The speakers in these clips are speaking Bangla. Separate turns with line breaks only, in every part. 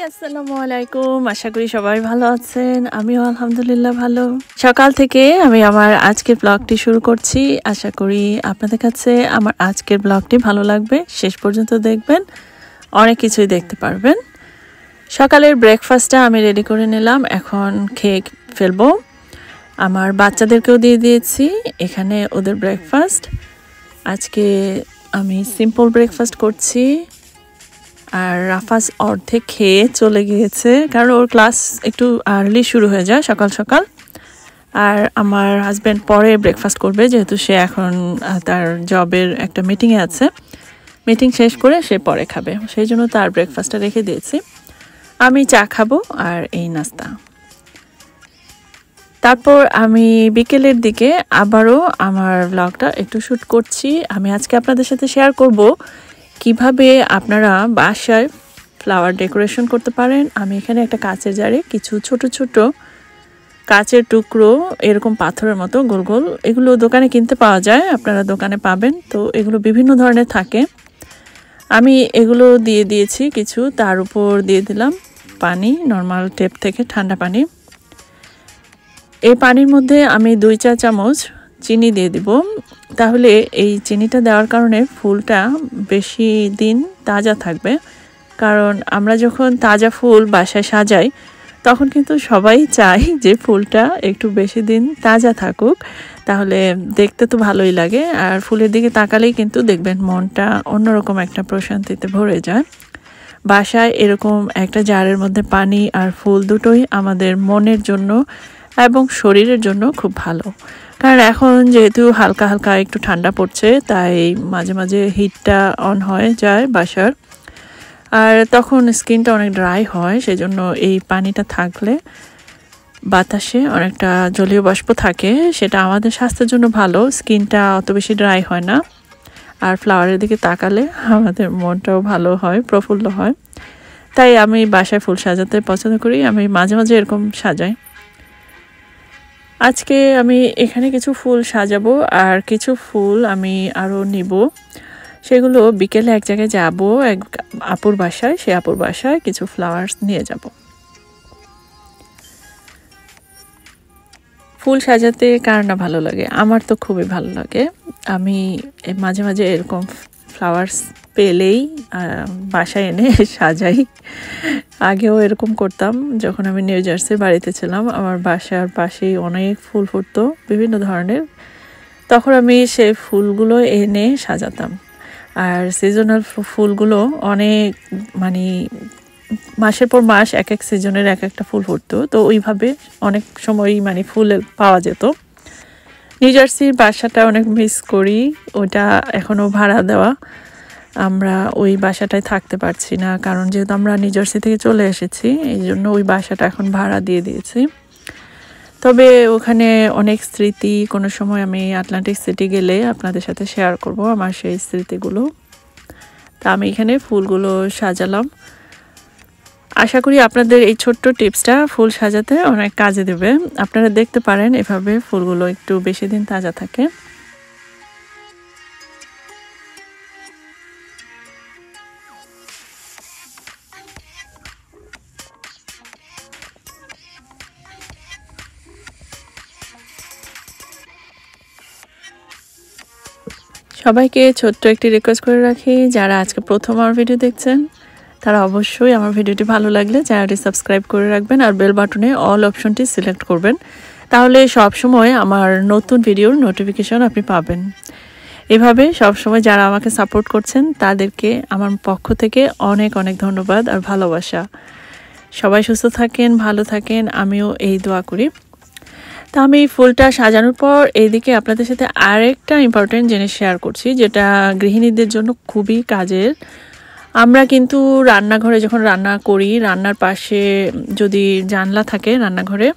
আসসালামু আলাইকুম। আশা করি সবাই ভালো আছেন। আমিও আলহামদুলিল্লাহ ভালো। সকাল থেকে আমি আমার আজকের ব্লগটি শুরু করছি। আশা করি আপনাদের কাছে আমার আজকের ব্লগটি ভালো লাগবে। শেষ পর্যন্ত দেখবেন, অনেক কিছুই দেখতে পারবেন। সকালের ব্রেকফাস্টটা আমি রেডি করে নিলাম, এখন খেয়ে ফেলবো। আমার বাচ্চাদেরকেও দিয়ে দিয়েছি এখানে ওদের ব্রেকফাস্ট। আজকে আমি সিম্পল ব্রেকফাস্ট করছি। আর রাফাজ অর্ধেক খেয়ে চলে গিয়েছে, কারণ ওর ক্লাস একটু আর্লি শুরু হয়ে যায় সকাল সকাল। আর আমার হাজব্যান্ড পরে ব্রেকফাস্ট করবে, যেহেতু সে এখন তার জবের একটা মিটিংয়ে আছে। মিটিং শেষ করে সে পরে খাবে, সেই জন্য তার ব্রেকফাস্টটা রেখে দিয়েছি। আমি চা খাবো আর এই নাস্তা। তারপর আমি বিকেলের দিকে আবারও আমার ব্লগটা একটু শ্যুট করছি। আমি আজকে আপনাদের সাথে শেয়ার করব কিভাবে আপনারা বাসায় ফ্লাওয়ার ডেকোরেশন করতে পারেন। আমি এখানে একটা কাচের জারে কিছু ছোট ছোট কাচের টুকরো, এরকম পাথরের মতো গোল গোল, এগুলো দোকানে কিনতে পাওয়া যায়, আপনারা দোকানে পাবেন। তো এগুলো বিভিন্ন ধরনের থাকে। আমি এগুলো দিয়ে দিয়েছি কিছু, তার উপর দিয়ে দিলাম পানি, নর্মাল টেপ থেকে ঠান্ডা পানি। এই পানির মধ্যে আমি 2 চা চামচ চিনি দিয়ে দিব। তাহলে এই চিনিটা দেওয়ার কারণে ফুলটা বেশি দিন তাজা থাকবে। কারণ আমরা যখন তাজা ফুল বাসায় সাজাই, তখন কিন্তু সবাই চায় যে ফুলটা একটু বেশি দিন তাজা থাকুক, তাহলে দেখতে তো ভালোই লাগে। আর ফুলের দিকে তাকালেই কিন্তু দেখবেন মনটা অন্যরকম একটা প্রশান্তিতে ভরে যায়। বাসায় এরকম একটা জারের মধ্যে পানি আর ফুল দুটোই আমাদের মনের জন্য এবং শরীরের জন্য খুব ভালো। কারণ এখন যেহেতু হালকা হালকা একটু ঠান্ডা পড়ছে, তাই মাঝে মাঝে হিটটা অন হয়ে যায় বাসার, আর তখন স্কিনটা অনেক ড্রাই হয়। সেজন্য এই পানিটা থাকলে বাতাসে অনেকটা জলীয় বাষ্প থাকে, সেটা আমাদের স্বাস্থ্যের জন্য ভালো। স্কিনটা অত বেশি ড্রাই হয় না, আর ফ্লাওয়ারের দিকে তাকালে আমাদের মনটাও ভালো হয়, প্রফুল্ল হয়। তাই আমি বাসায় ফুল সাজাতে পছন্দ করি। আমি মাঝে মাঝে এরকম সাজাই। আজকে আমি এখানে কিছু ফুল সাজাবো, আর কিছু ফুল আমি আরও নিব। সেগুলো বিকেলে এক জায়গায় যাব, এক আপুর বাসায়, সে আপুর বাসায় কিছু ফ্লাওয়ার্স নিয়ে যাব। ফুল সাজাতে কার না ভালো লাগে, আমার তো খুবই ভালো লাগে। আমি মাঝে মাঝে এরকম ফ্লাওয়ার্স পেলেই বাসায় এনে সাজাই। আগেও এরকম করতাম, যখন আমি নিউ জার্সির বাড়িতে ছিলাম। আমার বাসার পাশেই অনেক ফুল ফুটতো বিভিন্ন ধরনের, তখন আমি সেই ফুলগুলো এনে সাজাতাম। আর সিজনাল ফুলগুলো অনেক, মানে মাসের পর মাস এক এক সিজনের এক একটা ফুল ফুটতো, তো ওইভাবে অনেক সময় মানে ফুল পাওয়া যেত। নিউ জার্সির বাসাটা অনেক মিস করি, ওটা এখনও ভাড়া দেওয়া। আমরা ওই বাসাটায় থাকতে পারছি না, কারণ যেহেতু আমরা নিউ জার্সি থেকে চলে এসেছি, এই জন্য ওই বাসাটা এখন ভাড়া দিয়ে দিয়েছি। তবে ওখানে অনেক স্মৃতি, কোনো সময় আমি আটলান্টিক সিটি গেলে আপনাদের সাথে শেয়ার করব আমার সেই স্মৃতিগুলো। তা আমি এখানে ফুলগুলো সাজালাম। আশা করি আপনাদের এই ছোট্ট টিপসটা ফুল সাজাতে অনেক কাজে দেবে। আপনারা দেখতে পারেন এভাবে ফুলগুলো একটু বেশি দিন তাজা থাকে। সবাইকে ছোট্ট একটি রিকোয়েস্ট করে রাখি, যারা আজকে প্রথম আমার ভিডিও দেখছেন, তারা অবশ্যই আমার ভিডিওটি ভালো লাগলে চ্যানেলটি সাবস্ক্রাইব করে রাখবেন, আর বেল বাটনে অল অপশনটি সিলেক্ট করবেন। তাহলে সব সময় আমার নতুন ভিডিওর নোটিফিকেশন আপনি পাবেন। এভাবে সব সময় যারা আমাকে সাপোর্ট করছেন, তাদেরকে আমার পক্ষ থেকে অনেক অনেক ধন্যবাদ আর ভালোবাসা। সবাই সুস্থ থাকেন, ভালো থাকেন, আমিও এই দোয়া করি। তা আমি ফুলটা সাজানোর পর এইদিকে আপনাদের সাথে আরেকটা ইম্পর্টেন্ট জিনিস শেয়ার করছি, যেটা গৃহিণীদের জন্য খুবই কাজের। আমরা কিন্তু রান্নাঘরে যখন রান্না করি, রান্নার পাশে যদি জানলা থাকে রান্নাঘরে,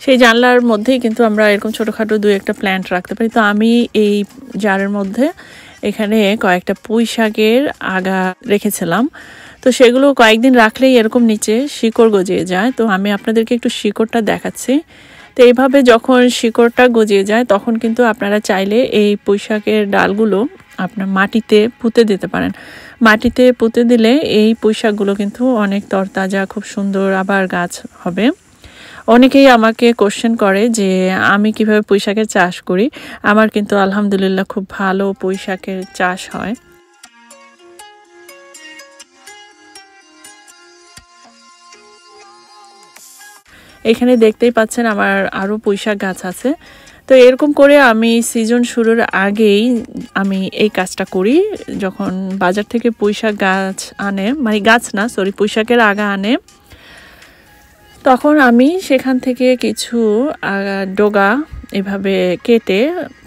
সেই জানলার মধ্যেই কিন্তু আমরা এরকম ছোটোখাটো 2-1টা প্ল্যান্ট রাখতে পারি। তো আমি এই জারের মধ্যে এখানে কয়েকটা পুঁই শাকের আগা রেখেছিলাম। তো সেগুলো কয়েকদিন রাখলেই এরকম নিচে শিকড় গজিয়ে যায়। তো আমি আপনাদেরকে একটু শিকড়টা দেখাচ্ছি। তো এইভাবে যখন শিকড়টা গজিয়ে যায়, তখন কিন্তু আপনারা চাইলে এই পুঁই শাকের ডালগুলো আপনার মাটিতে পুঁতে দিতে পারেন। মাটিতে পুঁতে দিলে এই পুঁইশাকগুলো কিন্তু অনেক তরতাজা, খুব সুন্দর আবার গাছ হবে। অনেকেই আমাকে কোশ্চেন করে যে আমি কিভাবে পুঁইশাকের চাষ করি। আমার কিন্তু আলহামদুলিল্লাহ খুব ভালো পুঁইশাকের চাষ হয়। এখানে দেখতেই পাচ্ছেন আমার আরও পুঁইশাক গাছ আছে। তো এরকম করে আমি সিজন শুরুর আগেই আমি এই কাজটা করি। যখন বাজার থেকে পুঁইশাক গাছ আনে, মানে গাছ না সরি, পুঁইশাকের আগা আনে, তখন আমি সেখান থেকে কিছু ডগা এভাবে কেটে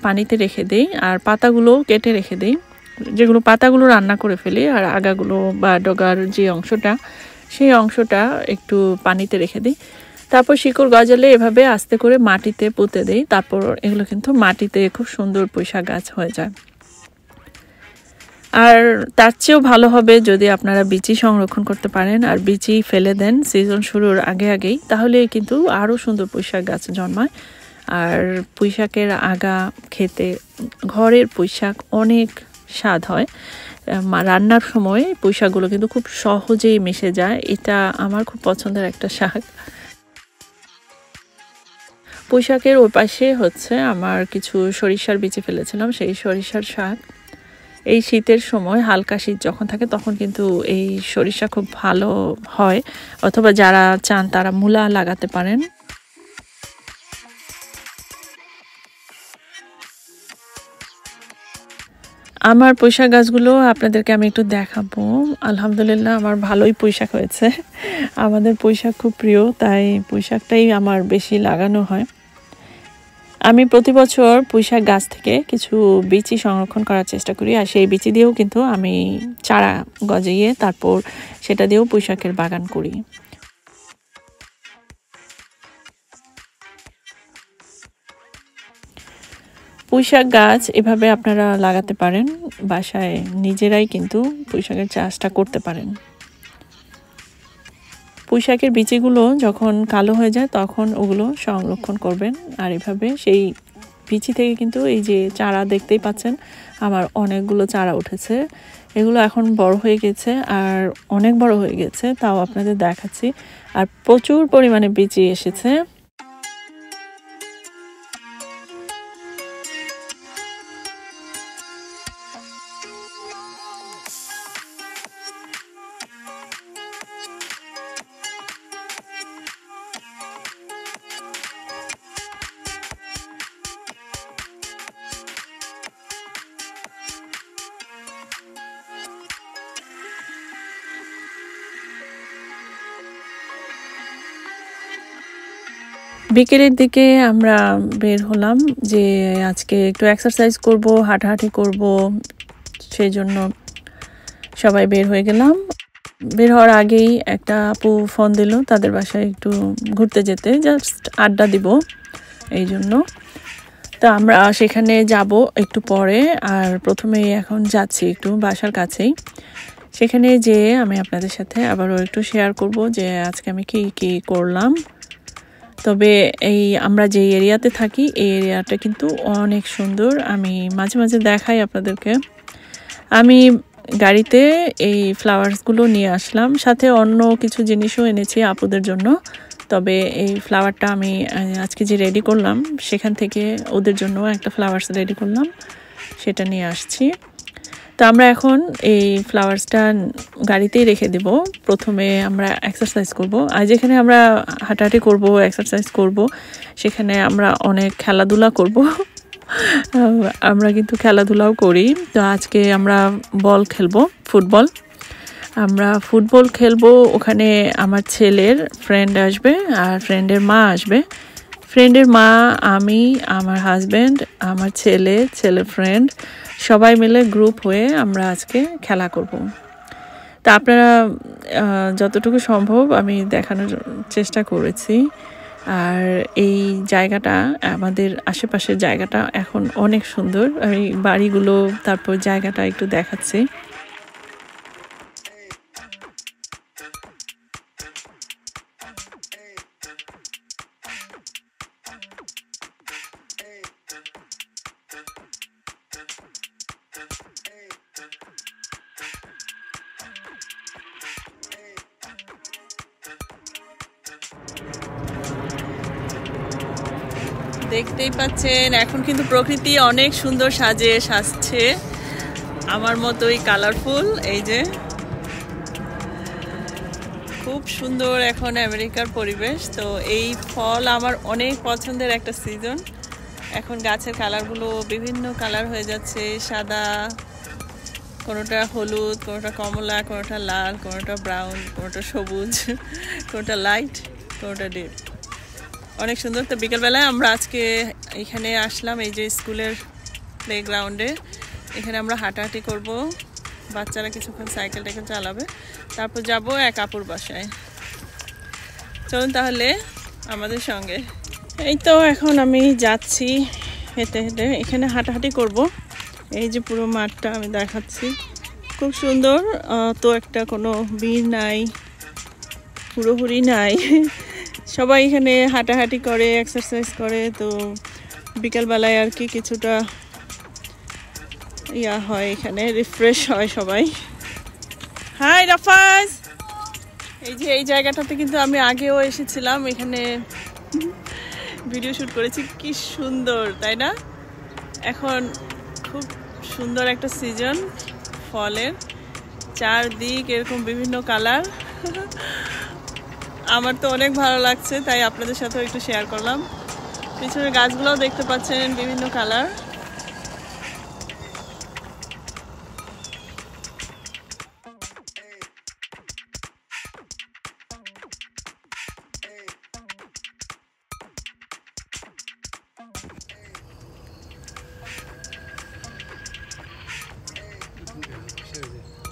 পানিতে রেখে দিই, আর পাতাগুলো কেটে রেখে দিই। যেগুলো পাতাগুলো রান্না করে ফেলি, আর আগাগুলো বা ডগার যে অংশটা, সেই অংশটা একটু পানিতে রেখে দিই। তারপর শিকড় গজালে এভাবে আস্তে করে মাটিতে পুঁতে দিই। তারপর এগুলো কিন্তু মাটিতে খুব সুন্দর পুঁইশাক গাছ হয়ে যায়। আর তার চেয়েও ভালো হবে যদি আপনারা বিচি সংরক্ষণ করতে পারেন আর বিচি ফেলে দেন সিজন শুরুর আগেই, তাহলে কিন্তু আরও সুন্দর পুঁইশাক গাছ জন্মায়। আর পুঁইশাকের আগা খেতে, ঘরের পুঁইশাক অনেক স্বাদ হয়। রান্নার সময় পুঁইশাকগুলো কিন্তু খুব সহজেই মিশে যায়। এটা আমার খুব পছন্দের একটা শাক। পুঁইশাকের ওই পাশে হচ্ছে আমার কিছু সরিষার বিচি ফেলেছিলাম, সেই সরিষার শাক। এই শীতের সময় হালকা শীত যখন থাকে তখন কিন্তু এই সরিষা খুব ভালো হয়, অথবা যারা চান তারা মূলা লাগাতে পারেন। আমার পুঁইশাক গাছগুলো আপনাদেরকে আমি একটু দেখাবো। আলহামদুলিল্লাহ আমার ভালোই পুঁইশাক হয়েছে। আমাদের পুঁইশাক খুব প্রিয়, তাই পুঁইশাকটাই আমার বেশি লাগানো হয়। আমি প্রতি বছর পুঁইশাক গাছ থেকে কিছু বিচি সংরক্ষণ করার চেষ্টা করি, আর সেই বিচি দিয়েও কিন্তু আমি চারা গজিয়ে তারপর সেটা দিয়েও পুঁইশাকের বাগান করি। পুঁইশাক গাছ এভাবে আপনারা লাগাতে পারেন, বাসায় নিজেরাই কিন্তু পুঁইশাকের চাষটা করতে পারেন। পুঁইশাকের বিচিগুলো যখন কালো হয়ে যায় তখন ওগুলো সংরক্ষণ করবেন, আর এভাবে সেই বিচি থেকে কিন্তু এই যে চারা দেখতেই পাচ্ছেন আমার অনেকগুলো চারা উঠেছে। এগুলো এখন বড় হয়ে গেছে, আর অনেক বড় হয়ে গেছে, তাও আপনাদের দেখাচ্ছি। আর প্রচুর পরিমাণে বিচি এসেছে। বিকেলের দিকে আমরা বের হলাম যে আজকে একটু এক্সারসাইজ করব, হাঁটাহাঁটি করব, সেই জন্য সবাই বের হয়ে গেলাম। বের হওয়ার আগেই একটা আপু ফোন দিল তাদের বাসায় একটু ঘুরতে যেতে, জাস্ট আড্ডা দিব এই জন্য। তো আমরা সেখানে যাব একটু পরে, আর প্রথমেই এখন যাচ্ছি একটু বাসার কাছেই। সেখানে যেয়ে আমি আপনাদের সাথে আবারও একটু শেয়ার করব যে আজকে আমি কি করলাম। তবে এই আমরা যে এরিয়াতে থাকি এই এরিয়াটা কিন্তু অনেক সুন্দর, আমি মাঝে মাঝে দেখাই আপনাদেরকে। আমি গাড়িতে এই ফ্লাওয়ার্সগুলো নিয়ে আসলাম, সাথে অন্য কিছু জিনিসও এনেছি আপুদের জন্য। তবে এই ফ্লাওয়ারটা আমি আজকে যে রেডি করলাম সেখান থেকে ওদের জন্য একটা ফ্লাওয়ার্স রেডি করলাম, সেটা নিয়ে আসছি। তো আমরা এখন এই ফ্লাওয়ার্সটা গাড়িতেই রেখে দেব। প্রথমে আমরা এক্সারসাইজ করব, আর যেখানে আমরা হাঁটাহাঁটি করব, এক্সারসাইজ করব, সেখানে আমরা অনেক খেলাধুলা করব। আমরা কিন্তু খেলাধুলাও করি। তো আজকে আমরা বল খেলবো, ফুটবল। আমরা ফুটবল খেলবো, ওখানে আমার ছেলের ফ্রেন্ড আসবে আর ফ্রেন্ডের মা আসবে। ফ্রেন্ডের মা, আমি, আমার হাজব্যান্ড, আমার ছেলের ফ্রেন্ড, সবাই মিলে গ্রুপ হয়ে আমরা আজকে খেলা করব। তা আপনারা যতটুকু সম্ভব আমি দেখানোর চেষ্টা করেছি। আর এই জায়গাটা, আমাদের আশেপাশের জায়গাটা এখন অনেক সুন্দর। আমি বাড়িগুলো তারপর জায়গাটা একটু দেখাচ্ছি। দেখতেই পাচ্ছেন এখন কিন্তু প্রকৃতি অনেক সুন্দর সাজছে আমার মতোই কালারফুল। এই যে খুব সুন্দর এখন আমেরিকার পরিবেশ। তো এই ফল আমার অনেক পছন্দের একটা সিজন। এখন গাছের কালারগুলো বিভিন্ন কালার হয়ে যাচ্ছে, সাদা, কোনোটা হলুদ, কোনোটা কমলা, কোনোটা লাল, কোনোটা ব্রাউন, কোনোটা সবুজ, কোনোটা লাইট, কোনোটা ডিপ, অনেক সুন্দর। তো বিকেলবেলায় আমরা আজকে এখানে আসলাম, এই যে স্কুলের প্লেগ্রাউন্ডে। এখানে আমরা হাঁটাহাঁটি করব, বাচ্চারা কিছুক্ষণ সাইকেল টাইকেল চালাবে, তারপর যাব এক আপুর বাসায়। চলুন তাহলে আমাদের সঙ্গে। এই তো এখন আমি যাচ্ছি হেঁটে হেঁটে, এখানে হাঁটাহাঁটি করব। এই যে পুরো মাঠটা আমি দেখাচ্ছি, খুব সুন্দর। তো একটা কোনো ভিড় নাই, পুরোপুরি নাই, সবাই এখানে হাঁটাহাঁটি করে, এক্সারসাইজ করে। তো বিকালবেলায় আর কি কিছুটা ইয়া হয়, এখানে রিফ্রেশ হয় সবাই। হাই রাফাজ, এই যে এই জায়গাটাতে কিন্তু আমি আগেও এসেছিলাম, এখানে ভিডিও শ্যুট করেছি। কি সুন্দর তাই না? এখন খুব সুন্দর একটা সিজন ফলের, চারদিক এরকম বিভিন্ন কালার। আমার তো অনেক ভালো লাগছে, তাই আপনাদের সাথেও একটু শেয়ার করলাম। পিছনের গাছগুলোও দেখতে পাচ্ছেন বিভিন্ন কালার।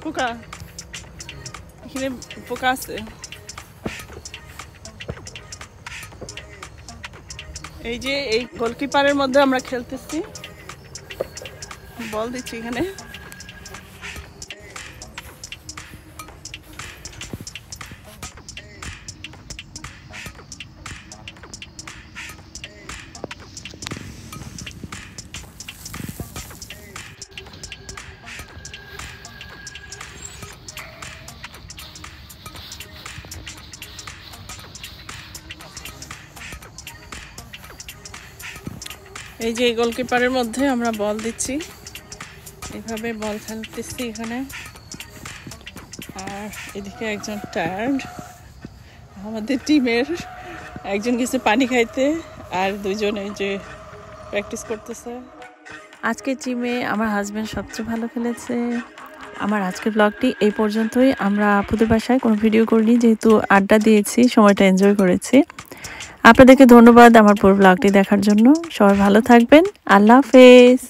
পোকা, এখানে পোকা আছে। এই যে এই গোলকিপারের মধ্যে আমরা খেলতেছি, বল দিচ্ছি এখানে। এই যে গোলকিপারের মধ্যে আমরা বল দিচ্ছি, এইভাবে বল খেলতেছি এখানে। আর এদিকে একজন টায়ার্ড, আমাদের টিমের একজন গেছে পানি খাইতে, আর দুজন এই যে প্র্যাকটিস করতেছে। আজকের টিমে আমার হাজব্যান্ড সবচেয়ে ভালো খেলেছে। আমার আজকের ব্লগটি এই পর্যন্তই। আমরা আপুদের বাসায় কোনো ভিডিও করিনি, যেহেতু আড্ডা দিয়েছি, সময়টা এনজয় করেছি। আপনাদেরকে ধন্যবাদ আমার পুরো ব্লগটি দেখার জন্য। সবাই ভালো থাকবেন। আল্লাহ হাফেজ।